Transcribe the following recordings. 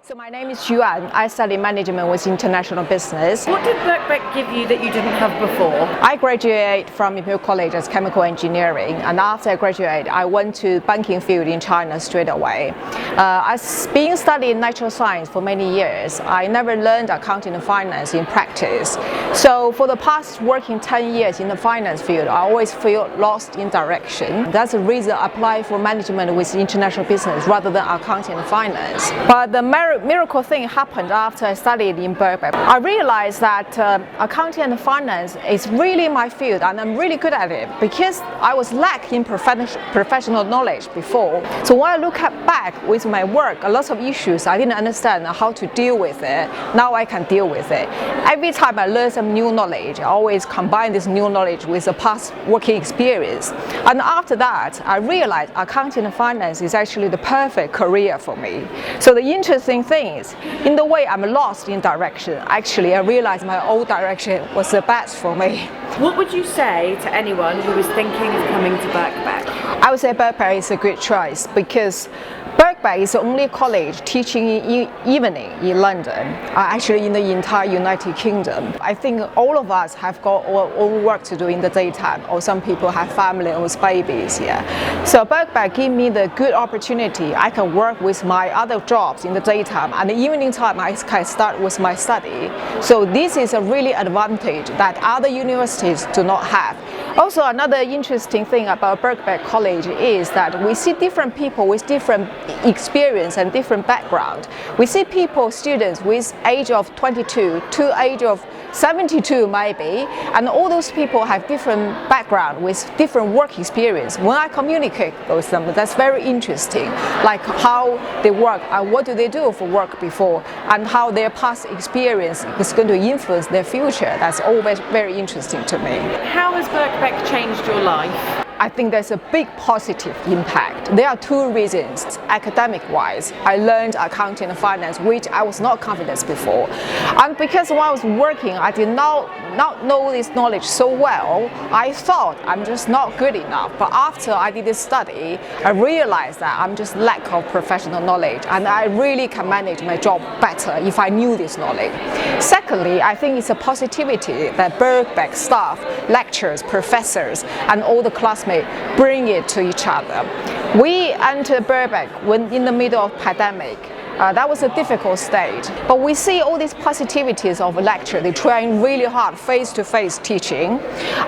So my name is Yuan. I study management with international business. What did Birkbeck give you that you didn't have before? I graduated from Imperial College as chemical engineering, and after I graduated, I went to banking field in China straight away. I've been studying natural science for many years. I never learned accounting and finance in practice. So for the past working 10 years in the finance field, I always feel lost in direction. That's the reason I applied for management with international business rather than accounting and finance. But the miracle thing happened after I studied in Birkbeck. I realized that accounting and finance is really my field, and I'm really good at it because I was lacking professional knowledge before. So when I look back with my work, a lot of issues I didn't understand how to deal with it. Now I can deal with it. Every time I learn some new knowledge, I always combine this new knowledge with a past working experience. And after that, I realized accounting and finance is actually the perfect career for me. So the interesting thing is, in the way I'm lost in direction, actually I realized my old direction was the best for me. What would you say to anyone who is thinking of coming to Birkbeck? I would say Birkbeck is a good choice because Birkbeck is the only college teaching in evening in London, actually in the entire United Kingdom. I think all of us have got our own work to do in the daytime, or some people have family with babies here. So Birkbeck gave me the good opportunity. I can work with my other jobs in the daytime, and the evening time I can start with my study. So this is a really advantage that other universities do not have. Also, another interesting thing about Birkbeck College is that we see different people with different experience and different background. We see students with age of 22 to age of 72 maybe, and all those people have different background with different work experience. When I communicate with them, that's very interesting, like how they work and what do they do for work before, and how their past experience is going to influence their future. That's always very interesting to me. How has Birkbeck changed your life? I think there's a big positive impact. There are two reasons. Academic-wise, I learned accounting and finance, which I was not confident before. And because when I was working, I did not know this knowledge so well. I thought I'm just not good enough. But after I did this study, I realized that I'm just lack of professional knowledge, and I really can manage my job better if I knew this knowledge. Secondly, I think it's a positivity that Birkbeck staff, lecturers, professors, and all the classmates bring it to each other. We entered Birkbeck when in the middle of pandemic. That was a difficult stage, but we see all these positivities of a lecture. They trying really hard face-to-face teaching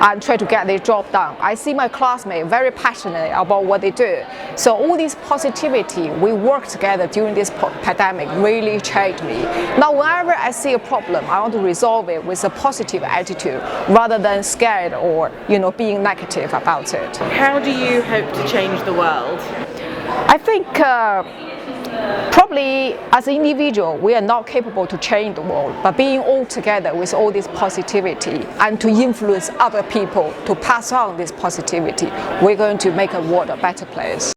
and try to get their job done. I see my classmates very passionate about what they do. So all this positivity, we work together during this pandemic really changed me. Now whenever I see a problem, I want to resolve it with a positive attitude rather than scared or being negative about it. How do you hope to change the world? I think probably as an individual, we are not capable to change the world, but being all together with all this positivity and to influence other people to pass on this positivity, we're going to make the world a better place.